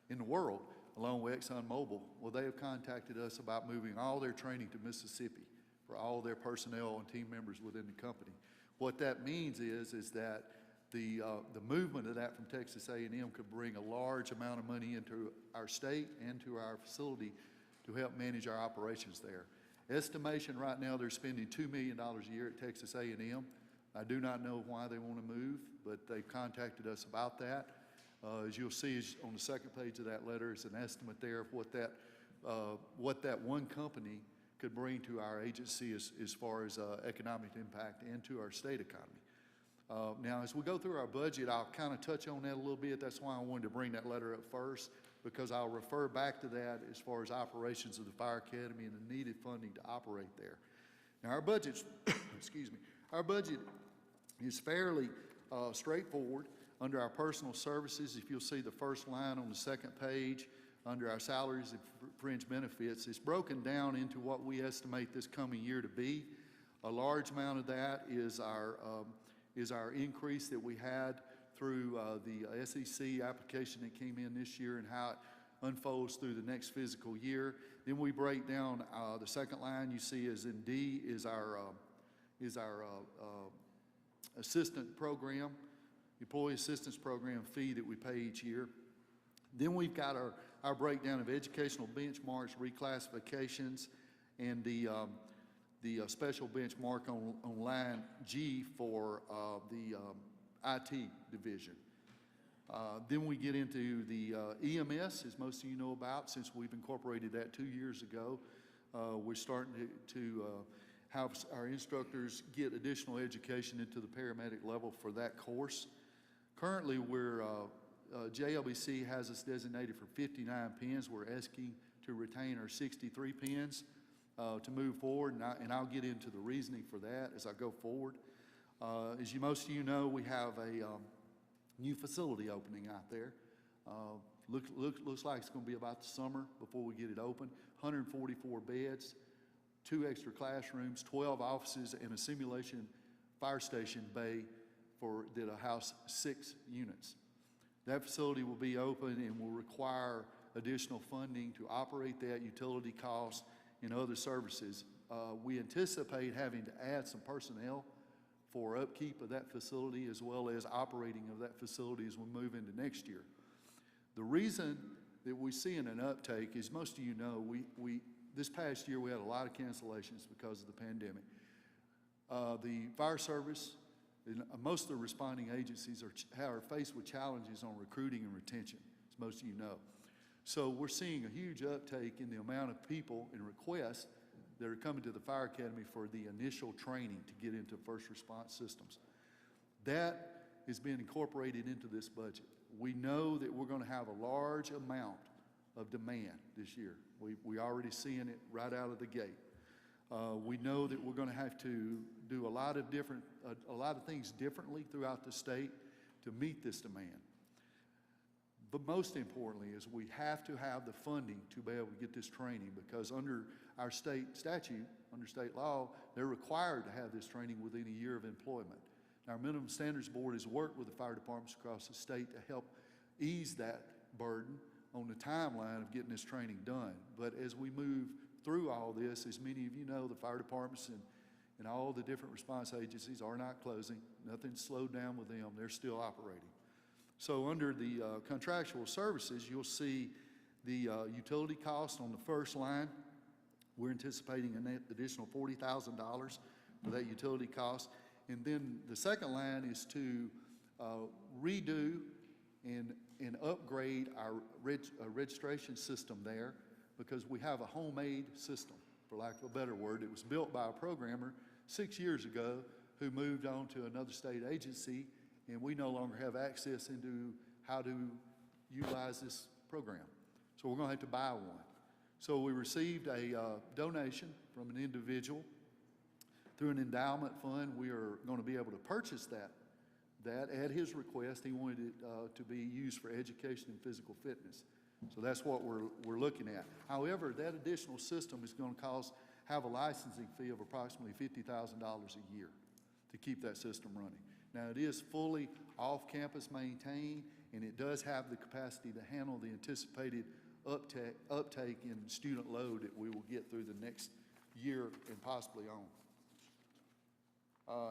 S9: in the world. along with ExxonMobil. Well, they have contacted us about moving all their training to Mississippi for all their personnel and team members within the company. What that means is that the movement of that from Texas A&M could bring a large amount of money into our state and to our facility to help manage our operations there. Estimation right now, they're spending $2 million a year at Texas A&M. I do not know why they want to move, but they've contacted us about that. As you'll see on the second page of that letter is an estimate there of what that one company could bring to our agency as far as economic impact and to our state economy. Now, as we go through our budget, I'll kind of touch on that a little bit. That's why I wanted to bring that letter up first, because I'll refer back to that as far as operations of the Fire Academy and the needed funding to operate there. Now, our budget's, excuse me, our budget is fairly straightforward. Under our personal services, if you'll see the first line on the second page, under our salaries and fringe benefits, it's broken down into what we estimate this coming year to be. A large amount of that is our increase that we had through the SEC application that came in this year and how it unfolds through the next fiscal year. Then we break down the second line you see is in D is our assistant program, employee assistance program fee that we pay each year. Then we've got our breakdown of educational benchmarks, reclassifications, and the special benchmark on line G for the IT division. Then we get into the EMS, as most of you know about, since we've incorporated that 2 years ago. We're starting to have our instructors get additional education into the paramedic level for that course. Currently, JLBC has us designated for 59 pins. We're asking to retain our 63 pins to move forward, and I'll get into the reasoning for that as I go forward. As most of you know, we have a new facility opening out there. Looks like it's going to be about the summer before we get it open. 144 beds, 2 extra classrooms, 12 offices, and a simulation fire station bay that'll house 6 units. That facility will be open and will require additional funding to operate that, utility costs, and other services. We anticipate having to add some personnel for upkeep of that facility as well as operating of that facility as we move into next year. The reason that we're seeing an uptake is, most of you know, this past year we had a lot of cancellations because of the pandemic. The fire service and most of the responding agencies are faced with challenges on recruiting and retention, as most of you know. So we're seeing a huge uptake in the amount of people and requests that are coming to the Fire Academy for the initial training to get into first response systems. That is being incorporated into this budget. We know that we're going to have a large amount of demand this year. We're already seeing it right out of the gate. We know that we're going to have to do a lot of things differently throughout the state to meet this demand. But most importantly is we have to have the funding to be able to get this training, because under our state statute, under state law, they're required to have this training within a year of employment. Our Minimum Standards Board has worked with the fire departments across the state to help ease that burden on the timeline of getting this training done. But as we move through all this, as many of you know, the fire departments and all the different response agencies are not closing. Nothing's slowed down with them. They're still operating. So under the contractual services, you'll see the utility cost on the first line. We're anticipating an additional $40,000 for that utility cost. And then the second line is to redo and upgrade our registration system there, because we have a homemade system, for lack of a better word. It was built by a programmer 6 years ago who moved on to another state agency, and we no longer have access into how to utilize this program. So we're going to have to buy one. So we received a donation from an individual through an endowment fund. We are going to be able to purchase that at his request. He wanted it to be used for education and physical fitness. So that's what we're looking at. However, that additional system is going to have a licensing fee of approximately $50,000 a year to keep that system running. Now, it is fully off-campus maintained, and it does have the capacity to handle the anticipated uptake in student load that we will get through the next year and possibly on.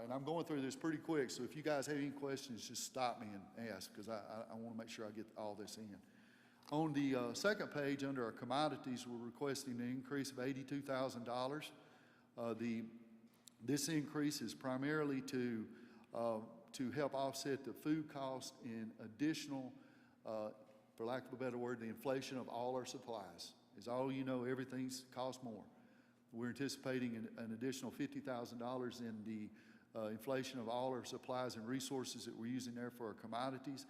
S9: And I'm going through this pretty quick, so if you guys have any questions, just stop me and ask, because I want to make sure I get all this in. On the second page, under our commodities, we're requesting an increase of $82,000. This increase is primarily to help offset the food cost and additional, for lack of a better word, the inflation of all our supplies. As all you know, everything's cost more. We're anticipating an additional $50,000 in the inflation of all our supplies and resources that we're using there for our commodities.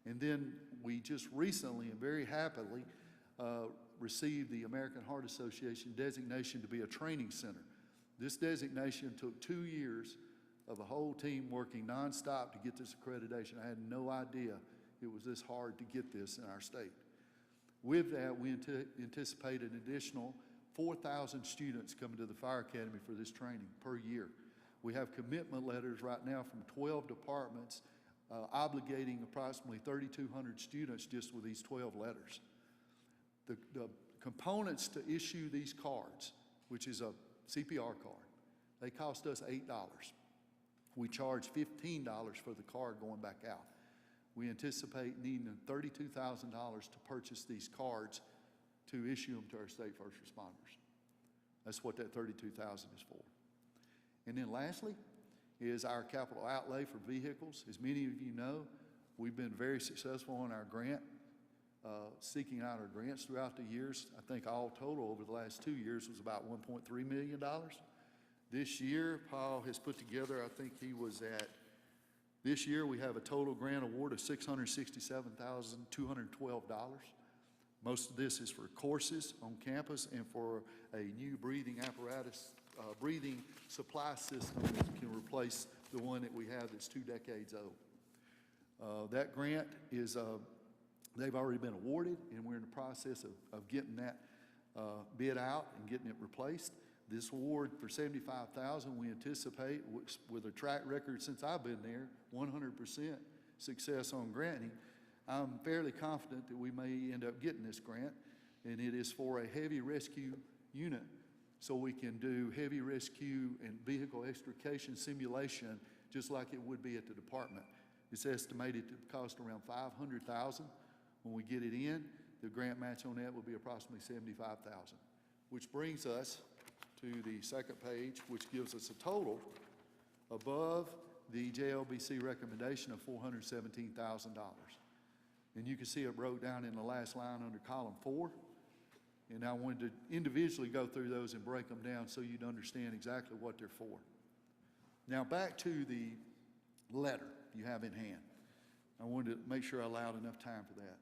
S9: And then we just recently and very happily received the American Heart Association designation to be a training center. This designation took 2 years of a whole team working nonstop to get this accreditation. I had no idea it was this hard to get this in our state. With that, we anticipate an additional 4,000 students coming to the Fire Academy for this training per year. We have commitment letters right now from 12 departments obligating approximately 3,200 students just with these 12 letters. The components to issue these cards, which is a CPR card, they cost us $8. We charge $15 for the card going back out. We anticipate needing $32,000 to purchase these cards to issue them to our state first responders. That's what that $32,000 is for. And then lastly is our capital outlay for vehicles. As many of you know, we've been very successful on our grant, seeking out our grants throughout the years. I think all total over the last 2 years was about $1.3 million. This year, Paul has put together, I think he was at, this year we have a total grant award of $667,212. Most of this is for courses on campus and for a new breathing apparatus, breathing supply system that can replace the one that we have that's 2 decades old. That grant is, they've already been awarded, and we're in the process of getting that bid out and getting it replaced. This award for $75,000, we anticipate, with a track record since I've been there, 100% success on granting. I'm fairly confident that we may end up getting this grant, and it is for a heavy rescue unit, so we can do heavy rescue and vehicle extrication simulation just like it would be at the department. It's estimated to cost around $500,000. When we get it in, the grant match on that will be approximately $75,000, which brings us to the second page, which gives us a total above the JLBC recommendation of $417,000. And you can see it broke down in the last line under column 4. And I wanted to individually go through those and break them down so you'd understand exactly what they're for. Now back to the letter you have in hand. I wanted to make sure I allowed enough time for that.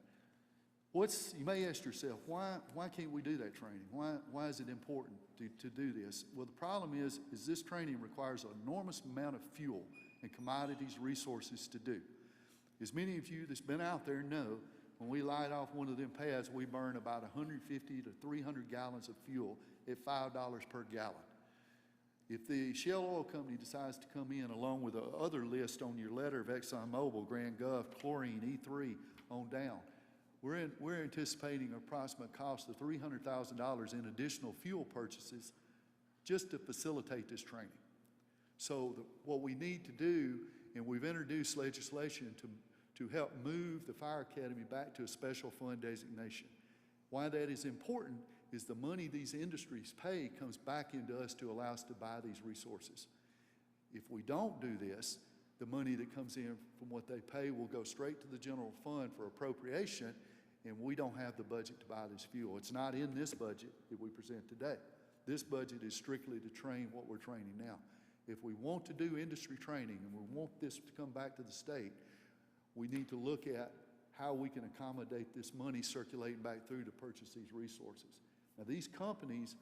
S9: You may ask yourself, why can't we do that training? Why is it important to do this? Well, the problem is this training requires an enormous amount of fuel and commodities, resources to do. As many of you that's been out there know, when we light off one of them pads, we burn about 150 to 300 gallons of fuel at $5 per gallon. If the Shell Oil Company decides to come in along with the other list on your letter of ExxonMobil, Grand Gulf, chlorine, E3 on down, we're anticipating an approximate cost of $300,000 in additional fuel purchases just to facilitate this training. So what we need to do, and we've introduced legislation to help move the Fire Academy back to a special fund designation. Why that is important is the money these industries pay comes back into us to allow us to buy these resources. If we don't do this, the money that comes in from what they pay will go straight to the general fund for appropriation, and we don't have the budget to buy this fuel. It's not in this budget that we present today. This budget is strictly to train what we're training now. If we want to do industry training and we want this to come back to the state, we need to look at how we can accommodate this money circulating back through to purchase these resources. Now, these companies,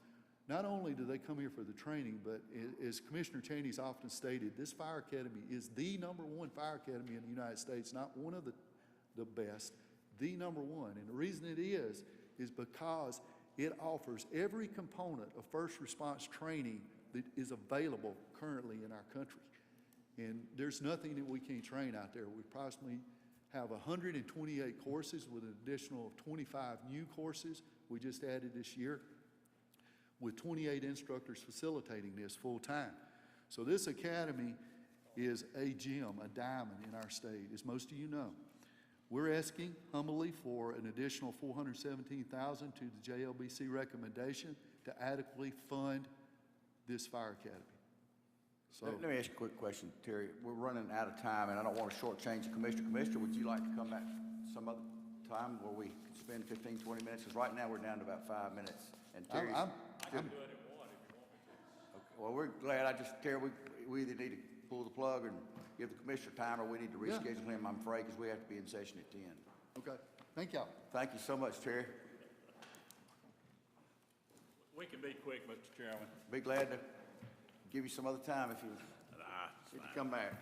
S9: not only do they come here for the training, but as Commissioner Cheney's often stated, this Fire Academy is the #1 fire academy in the United States, not one of the best, the #1. And the reason it is because it offers every component of first response training that is available currently in our country. And there's nothing that we can't train out there. We approximately, have 128 courses with an additional 25 new courses we just added this year, with 28 instructors facilitating this full-time. So this academy is a gem, a diamond in our state, as most of you know. We're asking humbly for an additional $417,000 to the JLBC recommendation to adequately fund this fire academy. So,
S1: Let me ask you a quick question, Terry. We're running out of time, and I don't want to shortchange the commissioner. Commissioner, would you like to come back some other time where we can spend 15, 20 minutes? Because right now, we're down to about 5 minutes. And Terry,
S9: I'm-
S1: well, we're glad. Terry, we either need to pull the plug and give the commissioner time, or we need to
S9: Yeah.
S1: reschedule him, I'm afraid, because we have to be in session at 10.
S9: okay, thank y'all.
S1: Thank you so much, Terry.
S10: We can be quick, Mr. Chairman.
S1: Be glad to give you some other time if you come back.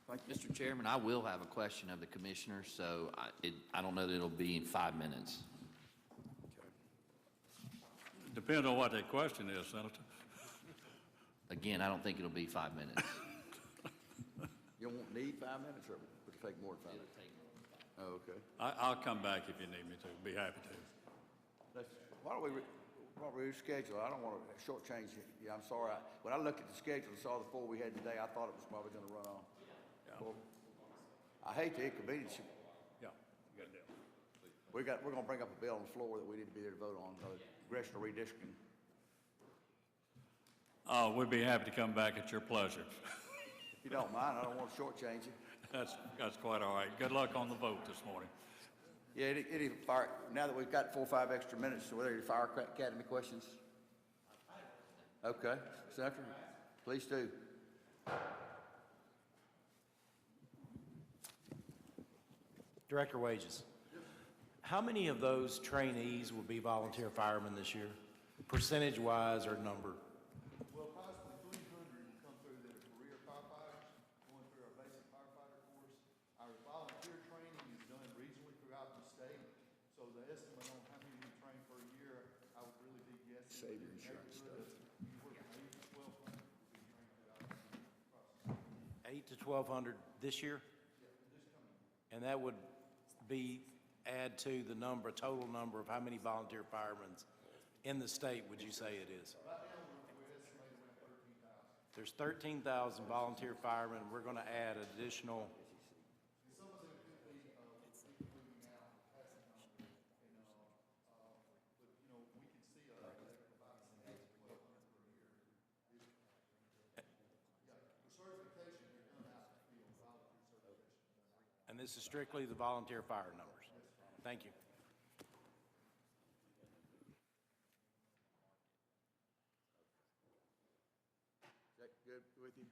S1: Thank you.
S5: Mr. Chairman, I will have a question of the commissioner, so I don't know that it'll be in 5 minutes.
S10: Depends on what that question is, Senator.
S5: Again, I don't think it'll be 5 minutes.
S1: You won't need 5 minutes, or would it take more than 5 minutes? Oh, okay.
S10: I'll come back if you need me to. Be happy to.
S1: Why don't we reschedule? I don't want to shortchange you. Yeah, I'm sorry. When I looked at the schedule and saw the 4 we had today, I thought it was probably going to run on. Well, I hate to inconvenience you.
S10: Yeah, you got a deal.
S1: We're going to bring up a bill on the floor that we need to be there to vote on, congressional redistricting.
S10: We'd be happy to come back at your pleasure.
S1: If you don't mind, I don't want to shortchange you.
S10: That's quite all right. Good luck on the vote this morning.
S1: Yeah, now that we've got 4 or 5 extra minutes, so are there any fire academy questions? Okay, Senator, please do.
S11: Director Wages. How many of those trainees will be volunteer firemen this year, percentage-wise or number?
S9: Well, approximately 300 will come through that are career firefighters, going through our basic firefighter course. Our volunteer training is done regionally throughout the state, so the estimate on how many we train per year, I would really be guessing.
S1: Save your insurance stuff.
S9: Anywhere from 8 to 1,200 will be trained throughout the process.
S11: 8 to 1,200 this year? And that would add to the total number of how many volunteer firemen in the state would you say it is?
S9: Right now, we're estimating around 13,000.
S11: There's 13,000 volunteer firemen. We're going to add additional.
S9: And some of them could be, moving out, passing on, but, we can see, about 8 to 1,200 per year. Yeah, the certification, they're done out in the field, volunteer certification.
S11: And this is strictly the volunteer fire numbers. Thank you.
S1: Is that good with you?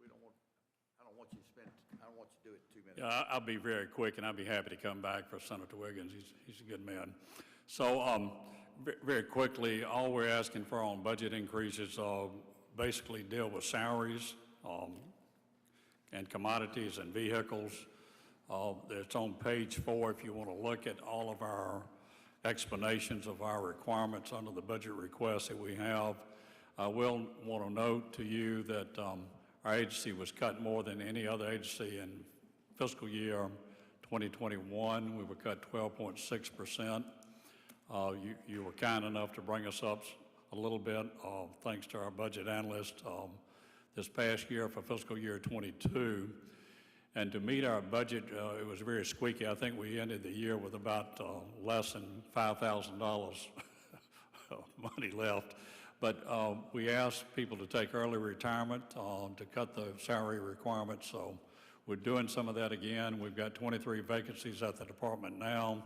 S1: I don't want you to do it in 2 minutes.
S10: Yeah, I'll be very quick, and I'll be happy to come back for Senator Wiggins. He's a good man. So, very quickly, all we're asking for on budget increases basically deal with salaries and commodities and vehicles. It's on page 4 if you want to look at all of our explanations of our requirements under the budget requests that we have. I will want to note to you that our agency was cut more than any other agency in fiscal year 2021. We were cut 12.6%. You were kind enough to bring us up a little bit, thanks to our budget analyst, this past year for fiscal year 22. And to meet our budget, it was very squeaky. I think we ended the year with about less than $5,000 money left. But we asked people to take early retirement to cut the salary requirements. So we're doing some of that again. We've got 23 vacancies at the department now,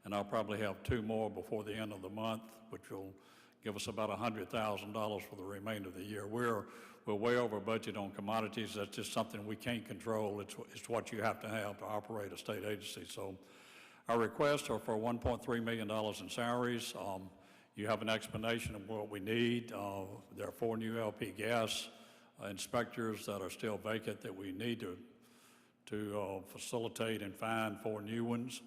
S10: and I'll probably have 2 more before the end of the month, which will give us about $100,000 for the remainder of the year. We're way over budget on commodities. That's just something we can't control. It's what you have to operate a state agency. So our requests are for $1.3 million in salaries. You have an explanation of what we need. There are 4 new LP gas inspectors that are still vacant that we need to facilitate and find 4 new ones.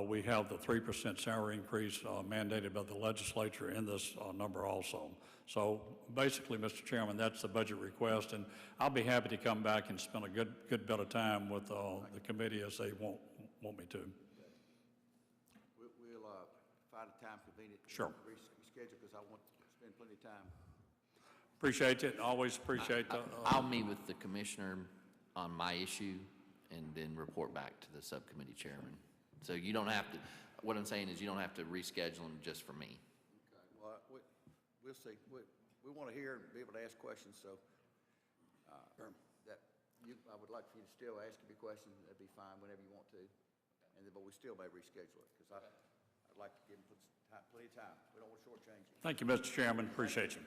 S10: We have the 3% salary increase mandated by the legislature in this number also. So basically, Mr. Chairman, that's the budget request, and I'll be happy to come back and spend a good bit of time with the committee as they want me to.
S1: We'll find a time convenient.
S10: Sure.
S1: Reschedule, because I want to spend plenty of time.
S10: Appreciate it. Always appreciate.
S5: I'll meet with the commissioner on my issue and then report back to the subcommittee chairman. So you don't have to, what I'm saying is you don't have to reschedule them just for me.
S1: Okay, well, we'll see. We want to hear and be able to ask questions, so I would like for you to still ask me questions. That'd be fine whenever you want to. But we still may reschedule it, because I'd like to give them plenty of time. We don't want to shortchange you.
S10: Thank you, Mr. Chairman. Appreciate you.